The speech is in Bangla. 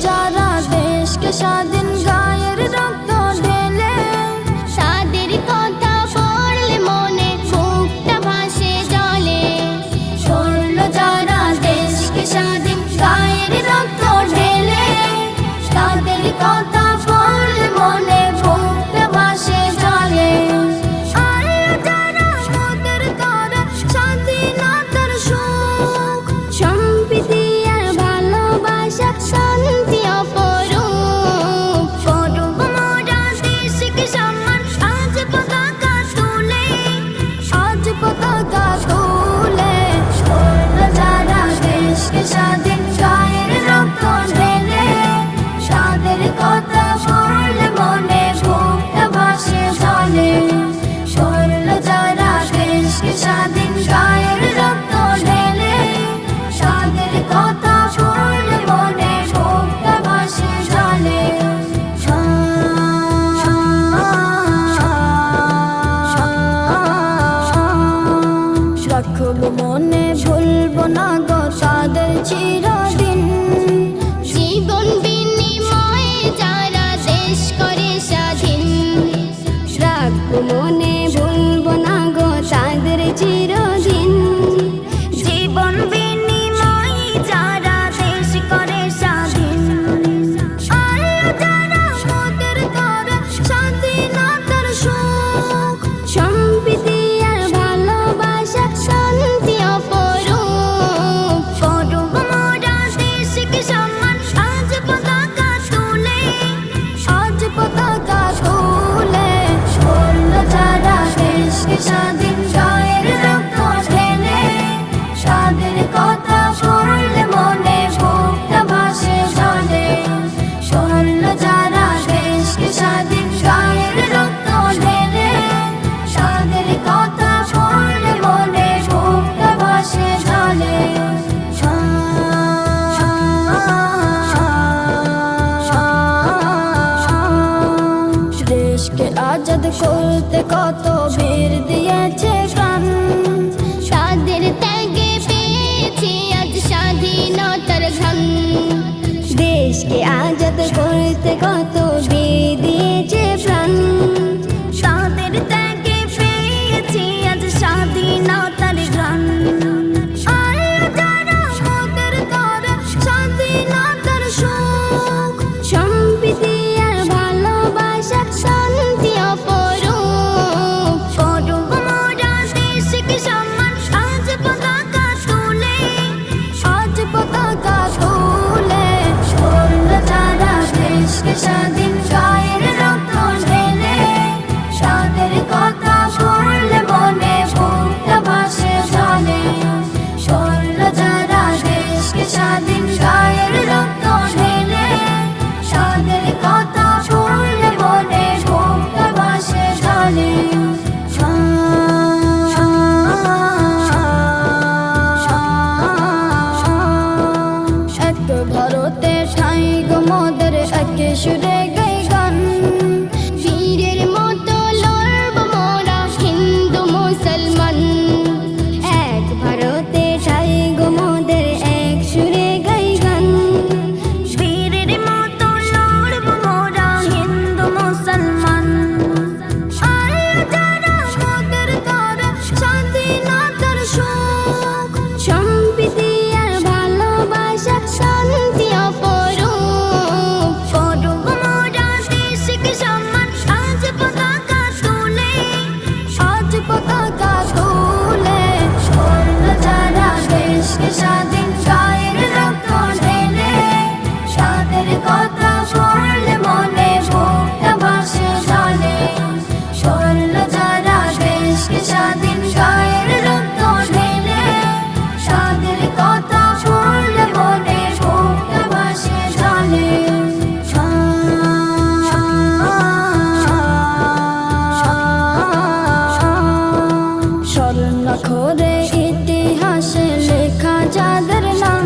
যারা দেশকে স্বাধীন গায়ের রক্ত ঢেলে, তাদের কথা পড়লে মনে বুকটা ভাসে জলে। করলো যারা দেশকে স্বাধীন গায়ের রক্ত ঢেলে, তাদের কথা পড়লে মনে বুকটা ভাসে জলে। আল্লাহ যারা মোদের করে স্বাধীনতার সুখ, সম্প্রীতি আর ভালোবাসা শান্তি অপরূপ। করব মোরা দেশকে সম্মান, আজ পতাকা তুলে, আজ পতাকা তুলে। করলো যারা দেশকে স্বাধীন গায়ের রক্ত ঢেলে, তাদের কথা পড়লে মনে বুকটা ভাসে জলে। করলো যারা দেশকে স্বাধীন গায়ের রক্ত ঢেলে, তাদের কথা পড়লে মনে বুকটা ভাসে জলে। রাখবো মনে, ভুলবো না গো তাদের চিরদিন। জীবন বিনিময়ে যারা দেশ করে স্বাধীন, রাখবো মনে ভুলবো না গো তাদের চিরদিন। জীবন বিনিময়ে যারা দেশ করে স্বাধীন, আল্লাহ যারা মোদের করে স্বাধীনতার সুখ, সম্প্রীতি আর ভালোবাসা শান্তি অপরূপ। করব মোরা দেশকে সম্মান, আজ পতাকা তুলে, আজ পতাকা তুলে। করলো যারা দেশকে স্বাধীন গায়ের রক্ত ঢেলে, তাদের কথা পড়লে মনে বুকটা ভাসে জলে। করলো যারা দেশকে স্বাধীন গায়ের রক্ত ঢেলে, তাদের কথা পড়লে মনে বুকটা ভাসে জলে। দেশকে আজাদ করতে কত বীর দিয়েছে প্রাণ, তাদের ত্যাগে পেয়েছি আজ স্বাধীনতার ঘ্রাণ। দেশকে আজাদ করতে কত বীর দিয়েছে প্রাণ, তাদের ত্যাগে পেয়েছি আজ স্বাধীনতার ঘ্রাণ। আল্লাহ যারা মোদের করে স্বাধীনতার সুখ, সম্প্রীতি আর ভালোবাসা শান্তি অপরূপ। করব মোরা দেশকে সম্মান, আজ পতাকা তুলে, আজ পতাকা তুলে। করলো যারা দেশকে স্বাধীন গায়ের রক্ত ঢেলে, তাদের কথা পড়লে মনে বুকটা ভাসে জলে। করলো যারা দেশকে স্বাধীন গায়ের রক্ত ঢেলে, তাদের কথা পড়লে মনে বুকটা ভাসে জলে। এক ভারতে ঠাই গো মোদের, এক সুরে গাই গান। বীরের মতো লড়ব মোরা হিন্দু মুসলমান, এক ভারতে ঠাই গো মোদের, এক সুরে গাই গান। বীরের মতো লড়ব মোরা হিন্দু মুসলমান। আল্লাহ যারা মোদের করে স্বাধীনতার সুখ, সম্প্রীতি আর ভালোবাসা শান্তি অপরূপ। করব মোরা দেশকে সম্মান, আজ পতাকা তুলে, আজ পতাকা তুলে। করলো যারা দেশকে স্বাধীন গায়ের রক্ত ঢেলে, তাদের কথা পড়লে মনে বুকটা ভাসে জলে। করলো যারা দেশকে স্বাধীন গায়ের রক্ত ঢেলে, তাদের কথা পড়লে মনে বুকটা ভাসে জলে। স্বর্ণাক্ষরে ইতিহাসে লেখা যাদের নাম,